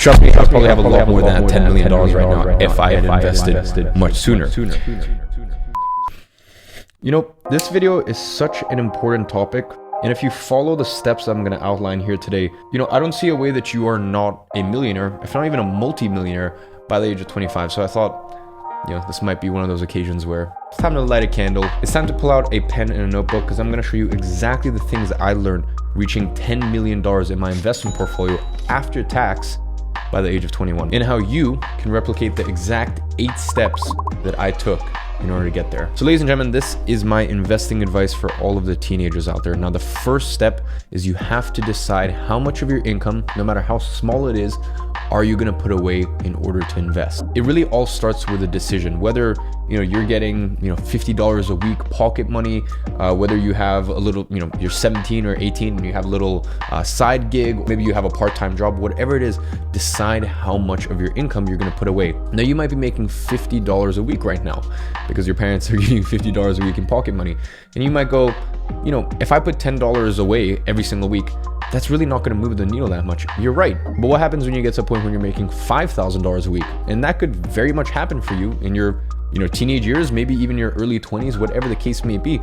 Trust me, I'd probably have a lot more than $10 million right now if I had invested much sooner. You know, this video is such an important topic, and if you follow the steps I'm going to outline here today, you know, I don't see a way that you are not a millionaire, if not even a multi-millionaire, by the age of 25. So I thought, you know, this might be one of those occasions where it's time to light a candle. It's time to pull out a pen and a notebook, because I'm going to show you exactly the things that I learned reaching $10 million in my investment portfolio after tax by the age of 21, and how you can replicate the exact 8 steps that I took in order to get there. So ladies and gentlemen, this is my investing advice for all of the teenagers out there. Now, the first step is you have to decide how much of your income, no matter how small it is, are you going to put away in order to invest. It really all starts with a decision, whether you're getting $50 a week pocket money, whether you have a little, you're 17 or 18 and you have a little side gig, maybe you have a part-time job, whatever it is, decide how much of your income you're going to put away. Now, you might be making $50 a week right now because your parents are giving you $50 a week in pocket money, and you might go, if I put $10 away every single week, that's really not going to move the needle that much. You're right. But what happens when you get to a point when you're making $5,000 a week? And that could very much happen for you in your teenage years, maybe even your early 20s, whatever the case may be.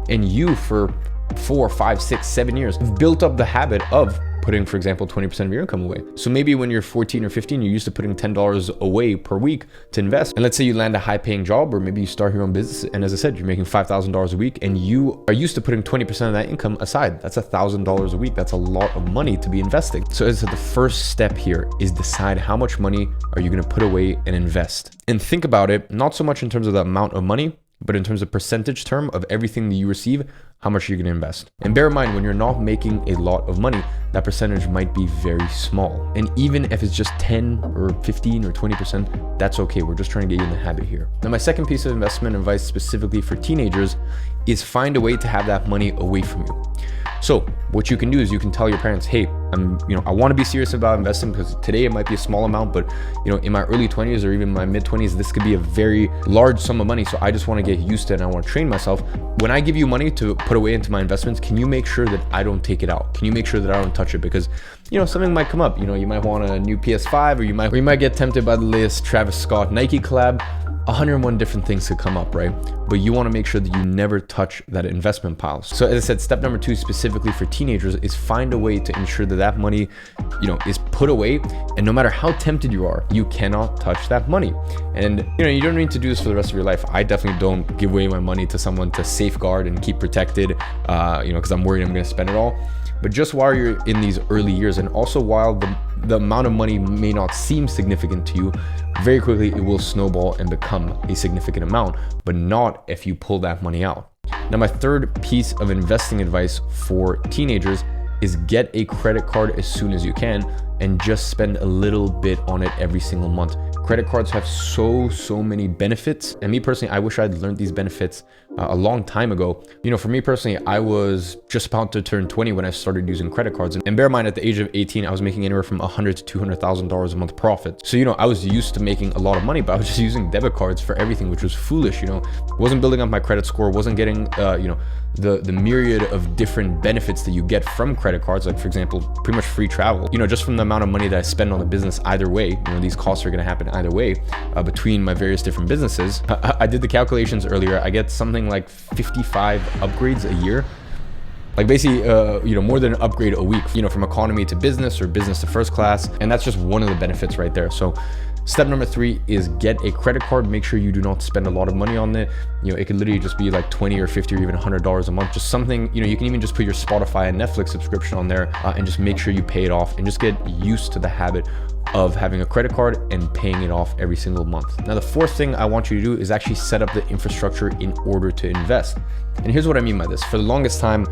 And you, for 4, 5, 6, 7 years, have built up the habit of putting, for example, 20% of your income away. So maybe when you're 14 or 15, you're used to putting $10 away per week to invest. And let's say you land a high paying job, or maybe you start your own business. And as I said, you're making $5,000 a week and you are used to putting 20% of that income aside. That's $1,000 a week. That's a lot of money to be investing. So as I said, the first step here is decide how much money are you going to put away and invest. And think about it, not so much in terms of the amount of money, but in terms of percentage term of everything that you receive, how much you're going to invest. And bear in mind, when you're not making a lot of money, that percentage might be very small. And even if it's just 10 or 15 or 20%, that's okay. We're just trying to get you in the habit here. Now, my second piece of investment advice specifically for teenagers is find a way to have that money away from you. So what you can do is you can tell your parents, hey, I want to be serious about investing, because today it might be a small amount, but in my early 20s or even my mid 20s, this could be a very large sum of money. So I just want to get used to it and I want to train myself. When I give you money to put away into my investments, can you make sure that I don't take it out? Can you make sure that I don't touch it? Because something might come up. You might want a new PS5, or you might get tempted by the latest Travis Scott Nike collab. 101 different things could come up, right? But you want to make sure that you never touch that investment pile. So as I said, step number 2 specifically for teenagers is find a way to ensure that that money, is put away. And no matter how tempted you are, you cannot touch that money. And you don't need to do this for the rest of your life. I definitely don't give away my money to someone to safeguard and keep protected, because I'm worried I'm going to spend it all. But just while you're in these early years, and also while the amount of money may not seem significant to you, very quickly it will snowball and become a significant amount, but not if you pull that money out. Now, my third piece of investing advice for teenagers is get a credit card as soon as you can, and just spend a little bit on it every single month. Credit cards have so many benefits. And me personally, I wish I'd learned these benefits a long time ago. For me personally, I was just about to turn 20 when I started using credit cards. And bear in mind, at the age of 18, I was making anywhere from $100,000 to $200,000 a month profit. So, I was used to making a lot of money, but I was just using debit cards for everything, which was foolish. Wasn't building up my credit score, wasn't getting, the myriad of different benefits that you get from credit cards, like for example, pretty much free travel, just from the amount of money that I spend on the business either way. These costs are going to happen either way between my various different businesses. I did the calculations earlier. I get something like 55 upgrades a year. Like basically, more than an upgrade a week, from economy to business or business to first class. And that's just one of the benefits right there. So step number 3 is get a credit card. Make sure you do not spend a lot of money on it. It could literally just be like $20 or $50 or even $100 a month. Just something, you can even just put your Spotify and Netflix subscription on there and just make sure you pay it off, and just get used to the habit of having a credit card and paying it off every single month. Now, the fourth thing I want you to do is actually set up the infrastructure in order to invest. And here's what I mean by this. For the longest time,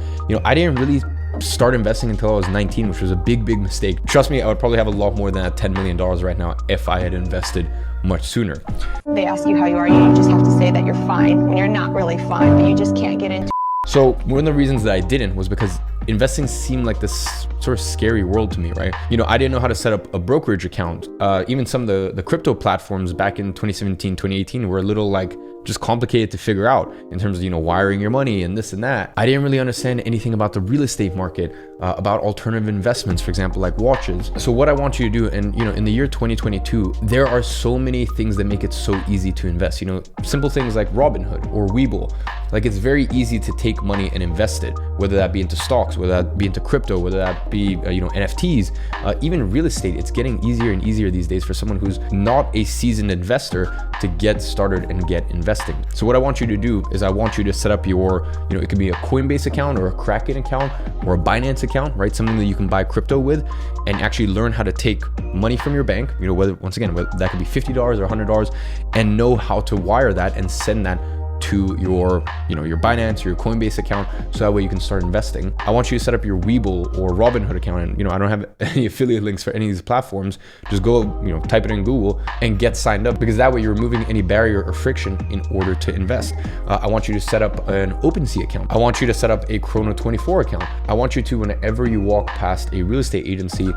I didn't really start investing until I was 19, which was a big mistake. Trust me, I would probably have a lot more than $10 million right now if I had invested much sooner. They ask you how you are, you just have to say that you're fine when you're not really fine, but you just can't get into. So one of the reasons that I didn't was because investing seemed like this sort of scary world to me, right? You know, I didn't know how to set up a brokerage account. Even some of the crypto platforms back in 2017, 2018 were a little like just complicated to figure out in terms of, you know, wiring your money and this and that. I didn't really understand anything about the real estate market, about alternative investments, for example, like watches. So what I want you to do, and you know, in the year 2022, there are so many things that make it so easy to invest. You know, simple things like Robinhood or Webull. Like, it's very easy to take money and invest it, whether that be into stocks, whether that be into crypto, whether that be, you know, NFTs, even real estate. It's getting easier and easier these days for someone who's not a seasoned investor to get started and get investing. So what I want you to do is I want you to set up your, you know, it could be a Coinbase account or a Kraken account or a Binance account, right? Something that you can buy crypto with, and actually learn how to take money from your bank, you know, whether, once again, whether that could be $50 or $100, and know how to wire that and send that to your, you know, your Binance or your Coinbase account, so that way you can start investing. I want you to set up your Webull or Robinhood account, and you know, I don't have any affiliate links for any of these platforms. Just go, you know, type it in Google and get signed up, because that way you're removing any barrier or friction in order to invest. I want you to set up an OpenSea account. I want you to set up a Chrono24 account. I want you to, whenever you walk past a real estate agency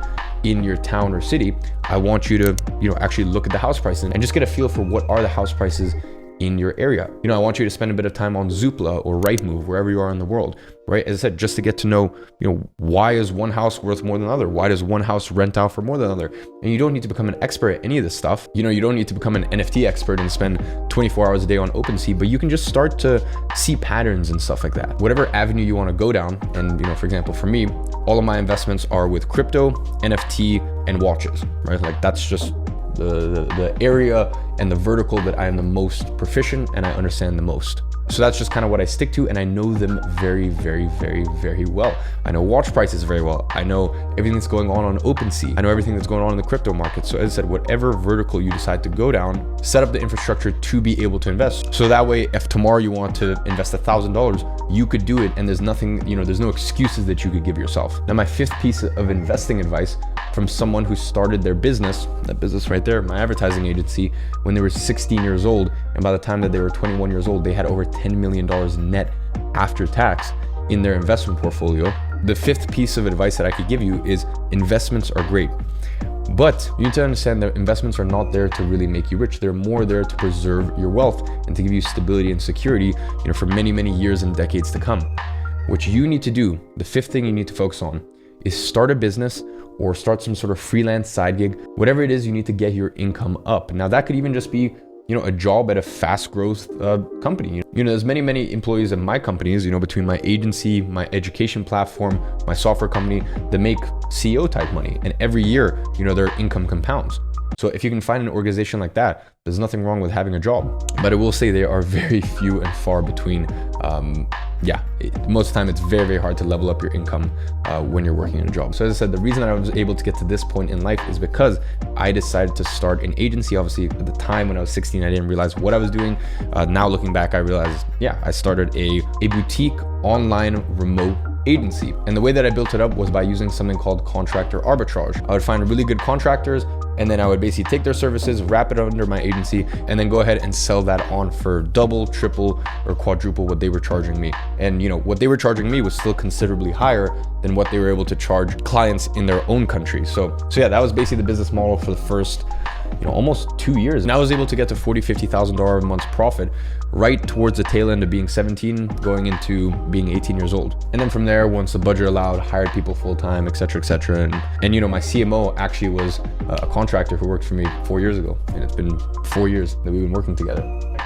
in your town or city, I want you to, you know, actually look at the house prices and just get a feel for what are the house prices in your area. You know, I want you to spend a bit of time on Zoopla or Rightmove, wherever you are in the world, right? As I said, just to get to know, you know, why is one house worth more than another? Why does one house rent out for more than another? And you don't need to become an expert at any of this stuff. You know, you don't need to become an NFT expert and spend 24 hours a day on OpenSea, but you can just start to see patterns and stuff like that. Whatever avenue you want to go down. And, you know, for example, for me, all of my investments are with crypto, NFT, and watches, right? Like, that's just the area and the vertical that I am the most proficient and I understand the most. So that's just kind of what I stick to, and I know them very, very, very, very well. I know watch prices very well. I know everything that's going on OpenSea. I know everything that's going on in the crypto market. So as I said, whatever vertical you decide to go down, set up the infrastructure to be able to invest. So that way, if tomorrow you want to invest $1,000, you could do it, and there's nothing, you know, there's no excuses that you could give yourself. Now, my fifth piece of investing advice from someone who started their business, that business right there, my advertising agency, when they were 16 years old, and by the time that they were 21 years old, they had over $10 million net after tax in their investment portfolio. The fifth piece of advice that I could give you is investments are great, but you need to understand that investments are not there to really make you rich. They're more there to preserve your wealth and to give you stability and security, you know, for many, many years and decades to come. What you need to do, the fifth thing you need to focus on, is start a business or start some sort of freelance side gig. Whatever it is, you need to get your income up. Now, that could even just be, you know, a job at a fast growth company. You know, there's many employees in my companies, you know, between my agency, my education platform, my software company, that make CEO type money. And every year, you know, their income compounds. So if you can find an organization like that, there's nothing wrong with having a job. But I will say they are very few and far between. Most of the time it's very, very hard to level up your income when you're working in a job. So as I said, the reason I was able to get to this point in life is because I decided to start an agency. Obviously, at the time when I was 16, I didn't realize what I was doing. Now looking back, I realized, I started a boutique online remote agency. And the way that I built it up was by using something called contractor arbitrage. I would find really good contractors, and then I would basically take their services, wrap it under my agency, and then go ahead and sell that on for double, triple, or quadruple what they were charging me. And you know, what they were charging me was still considerably higher than what they were able to charge clients in their own country. So yeah, that was basically the business model for the first, almost 2 years. And I was able to get to $40,000, $50,000 a month profit right towards the tail end of being 17, going into being 18 years old. And then from there, once the budget allowed, hired people full-time, et cetera, et cetera. And my CMO actually was a contractor who worked for me 4 years ago. And it's been 4 years that we've been working together.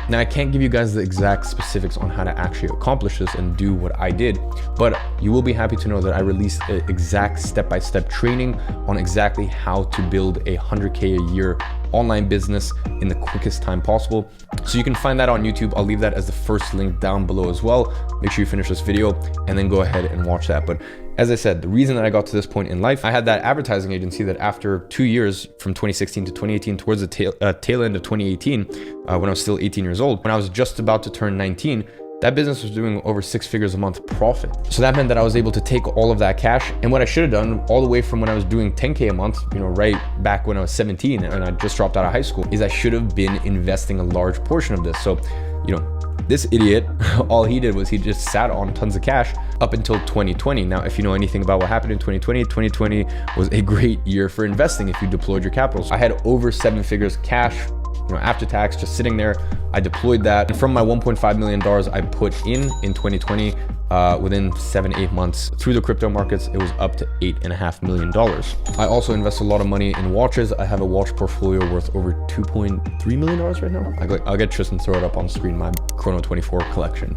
Now, I can't give you guys the exact specifics on how to actually accomplish this and do what I did, but you will be happy to know that I released an exact step-by-step training on exactly how to build a 100K a year online business in the quickest time possible. So you can find that on YouTube. I'll leave that as the first link down below as well. Make sure you finish this video and then go ahead and watch that. But as I said, the reason that I got to this point in life, I had that advertising agency that after 2 years, from 2016 to 2018, towards the tail end of 2018, when I was still 18 years old, when I was just about to turn 19, that business was doing over 6 figures a month profit. So that meant that I was able to take all of that cash, and what I should have done all the way from when I was doing 10K a month, right back when I was 17 and I just dropped out of high school, is I should have been investing a large portion of this. So, This idiot, all he did was he just sat on tons of cash up until 2020. Now, if you know anything about what happened in 2020 was a great year for investing if you deployed your capital. So I had over 7 figures cash, after tax, just sitting there. I deployed that. And from my $1.5 million I put in 2020, within 7-8 months through the crypto markets, it was up to $8.5 million. I also invest a lot of money in watches. I have a watch portfolio worth over $2.3 million right now. I'll get Tristan to throw it up on screen, my Chrono 24 collection.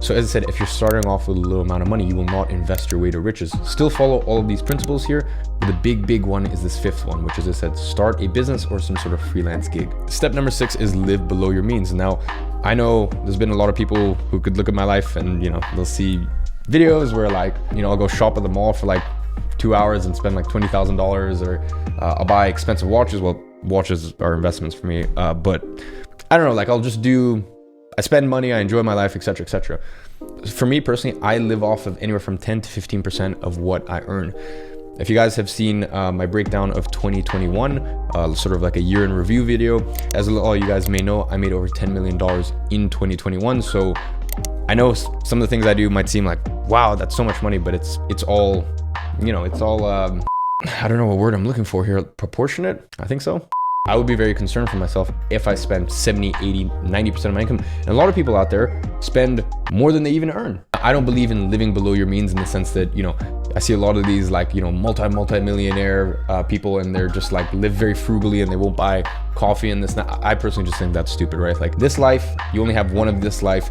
So as I said, if you're starting off with a little amount of money, you will not invest your way to riches. Still follow all of these principles here, but the big one is this 5th one, which is, as I said, start a business or some sort of freelance gig. Step number 6 is live below your means. Now, I know there's been a lot of people who could look at my life and, they'll see videos where I'll go shop at the mall for 2 hours and spend $20,000, or I'll buy expensive watches. Well, watches are investments for me, but I don't know, I spend money, I enjoy my life, etc., etc. For me personally, I live off of anywhere from 10 to 15% of what I earn. If you guys have seen my breakdown of 2021, sort of like a year in review video, as all you guys may know, I made over $10 million in 2021. So I know some of the things I do might seem like, wow, that's so much money, but it's all, I don't know what word I'm looking for here. Proportionate? I think so. I would be very concerned for myself if I spent 70, 80, 90% of my income. And a lot of people out there spend more than they even earn. I don't believe in living below your means in the sense that, I see a lot of these multi-millionaire people, and they're just live very frugally and they won't buy coffee and this. I personally just think that's stupid, right? This life, you only have one of this life.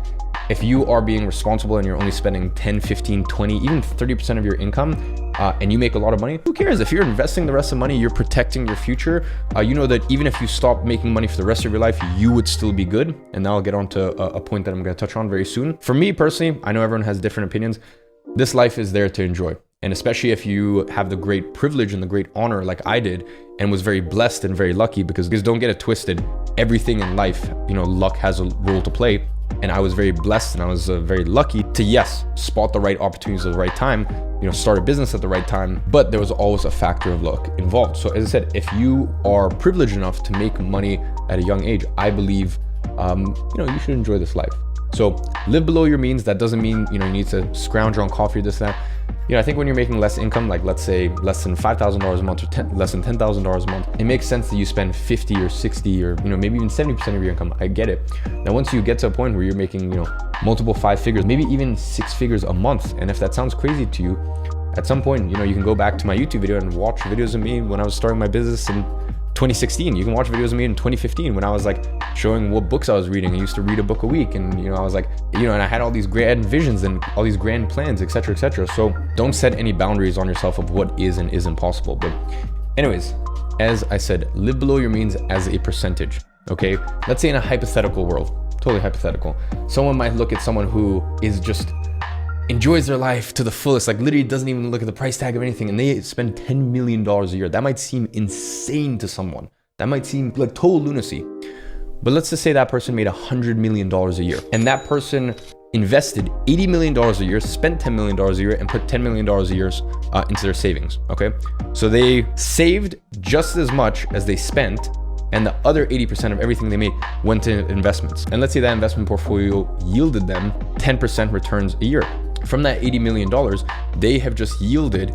If you are being responsible and you're only spending 10, 15, 20, even 30% of your income, and you make a lot of money, who cares? If you're investing the rest of the money, you're protecting your future. You know that even if you stop making money for the rest of your life, you would still be good. And now I'll get on to a point that I'm going to touch on very soon. For me personally, I know everyone has different opinions. This life is there to enjoy. And especially if you have the great privilege and the great honor like I did, and was very blessed and very lucky, because don't get it twisted, everything in life, luck has a role to play. And I was very blessed and I was very lucky to, yes, spot the right opportunities at the right time, start a business at the right time, but there was always a factor of luck involved. So as I said, if you are privileged enough to make money at a young age, I believe, you should enjoy this life. So live below your means. That doesn't mean, you need to scrounge on coffee or this, that. I think when you're making less income, let's say less than $5,000 a month or less than $10,000 a month, it makes sense that you spend 50 or 60 or, maybe even 70% of your income. I get it. Now, once you get to a point where you're making, multiple 5 figures, maybe even 6 figures a month. And if that sounds crazy to you, at some point, you can go back to my YouTube video and watch videos of me when I was starting my business in 2016. You can watch videos of me in 2015 when I was showing what books I was reading. I used to read a book a week, and I was and I had all these grand visions and all these grand plans, etc., etc. So don't set any boundaries on yourself of what is and isn't possible. But anyways, as I said, live below your means as a percentage. Okay, let's say in a hypothetical world, totally hypothetical, someone might look at someone who is just enjoys their life to the fullest, literally doesn't even look at the price tag of anything, and they spend $10 million a year. That might seem insane to someone. That might seem like total lunacy. But let's just say that person made $100 million a year, and that person invested $80 million a year, spent $10 million a year, and put $10 million a year into their savings, okay? So they saved just as much as they spent, and the other 80% of everything they made went to investments. And let's say that investment portfolio yielded them 10% returns a year. From that $80 million, they have just yielded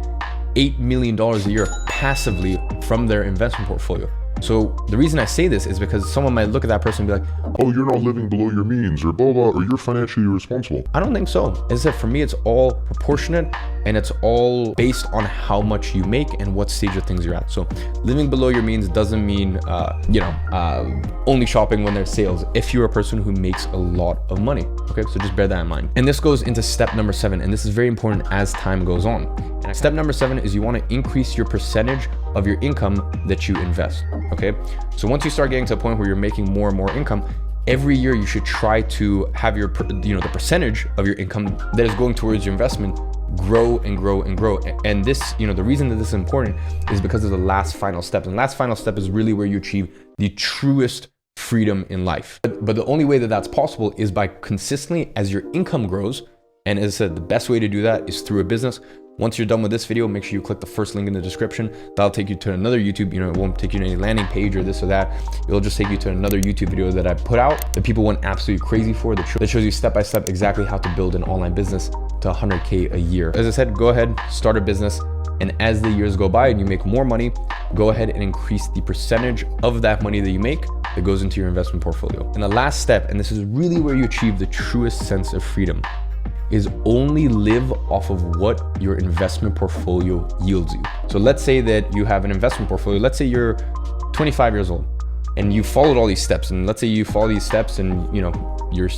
$8 million a year passively from their investment portfolio. So the reason I say this is because someone might look at that person and be like, oh, you're not living below your means, or blah, blah, or you're financially irresponsible. I don't think so. As I said, for me, it's all proportionate, and it's all based on how much you make and what stage of things you're at. So living below your means doesn't mean, only shopping when there's sales if you're a person who makes a lot of money. Okay, so just bear that in mind. And this goes into step number 7, and this is very important as time goes on. And step number 7 is you want to increase your percentage of your income that you invest. Okay, so once you start getting to a point where you're making more and more income, every year you should try to have your, the percentage of your income that is going towards your investment grow and grow and grow. And this, the reason that this is important is because of the last final step. And the last final step is really where you achieve the truest freedom in life. But the only way that that's possible is by consistently, as your income grows. And as I said, the best way to do that is through a business. Once you're done with this video, make sure you click the first link in the description. That'll take you to another YouTube, it won't take you to any landing page or this or that. It'll just take you to another YouTube video that I put out that people went absolutely crazy for, that shows you step by step exactly how to build an online business to 100K a year. As I said, go ahead, start a business. And as the years go by and you make more money, go ahead and increase the percentage of that money that you make that goes into your investment portfolio. And the last step, and this is really where you achieve the truest sense of freedom, is only live off of what your investment portfolio yields you. So let's say that you have an investment portfolio. Let's say you're 25 years old and you followed all these steps. And let's say you follow these steps and you're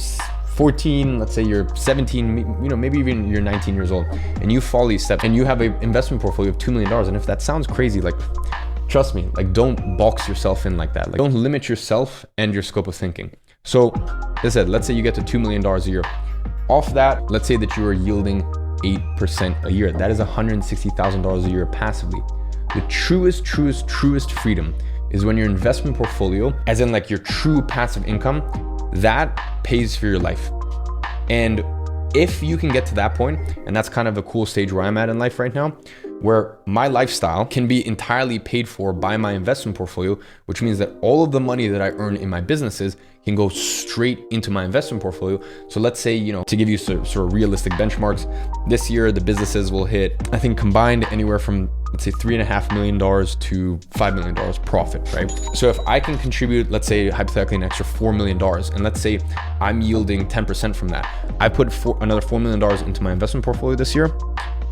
14, let's say you're 17, maybe even you're 19 years old, and you follow these steps and you have an investment portfolio of $2 million. And if that sounds crazy, like, trust me, like, don't box yourself in like that. Like, don't limit yourself and your scope of thinking. So as I said, let's say you get to $2 million a year. Off that, let's say that you are yielding 8% a year. That is $160,000 a year passively. The truest freedom is when your investment portfolio, as in like your true passive income, that pays for your life. And if you can get to that point, and that's kind of a cool stage where I'm at in life right now, where my lifestyle can be entirely paid for by my investment portfolio, which means that all of the money that I earn in my businesses can go straight into my investment portfolio. So let's say, to give you sort of realistic benchmarks, this year the businesses will hit, I think combined, anywhere from, let's say, $3.5 million to $5 million profit, right? So if I can contribute, let's say hypothetically, an extra $4 million, and let's say I'm yielding 10% from that, I put another $4 million into my investment portfolio this year.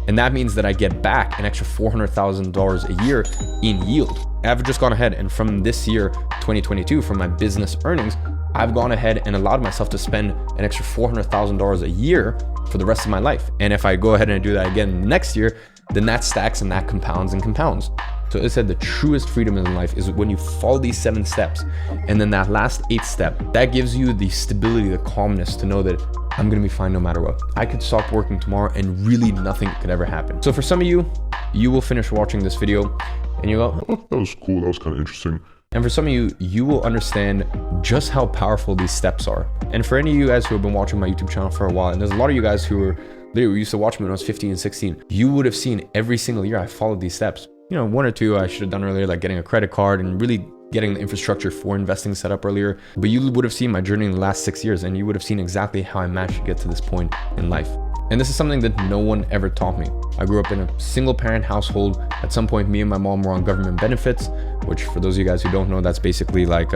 And that means that I get back an extra $400,000 a year in yield. I've just gone ahead and from this year, 2022, from my business earnings, I've gone ahead and allowed myself to spend an extra $400,000 a year for the rest of my life. And if I go ahead and do that again next year, then that stacks and that compounds and compounds. So as I said, the truest freedom in life is when you follow these 7 steps. And then that last 8th step, that gives you the stability, the calmness to know that I'm gonna be fine no matter what. I could stop working tomorrow and really nothing could ever happen. So for some of you, you will finish watching this video and you go, oh, that was cool, that was kind of interesting. And for some of you, you will understand just how powerful these steps are. And for any of you guys who have been watching my YouTube channel for a while, and there's a lot of you guys who were literally used to watch me when I was 15 and 16, you would have seen every single year I followed these steps. 1 or 2 I should have done earlier, like getting a credit card and really getting the infrastructure for investing set up earlier. But you would have seen my journey in the last 6 years, and you would have seen exactly how I managed to get to this point in life. And this is something that no one ever taught me. I grew up in a single parent household. At some point, me and my mom were on government benefits, which for those of you guys who don't know, that's basically like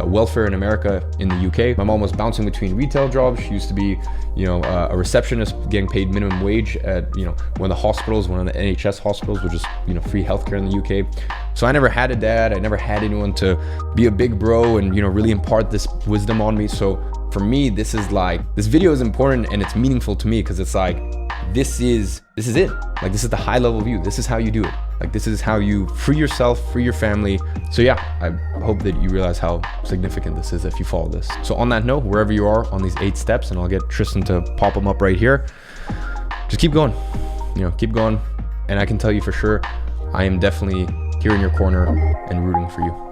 welfare in America in the UK. My mom was bouncing between retail jobs. She used to be, a receptionist getting paid minimum wage at, one of the hospitals, one of the NHS hospitals, which is, free healthcare in the UK. So I never had a dad. I never had anyone to be a big bro and, really impart this wisdom on me. So for me, this video is important and it's meaningful to me because it's like, this is it. Like, this is the high level view. This is how you do it. Like, this is how you free yourself, free your family. So yeah, I hope that you realize how significant this is if you follow this. So on that note, wherever you are on these 8 steps, and I'll get Tristan to pop them up right here, just keep going, keep going. And I can tell you for sure, I am definitely here in your corner and rooting for you.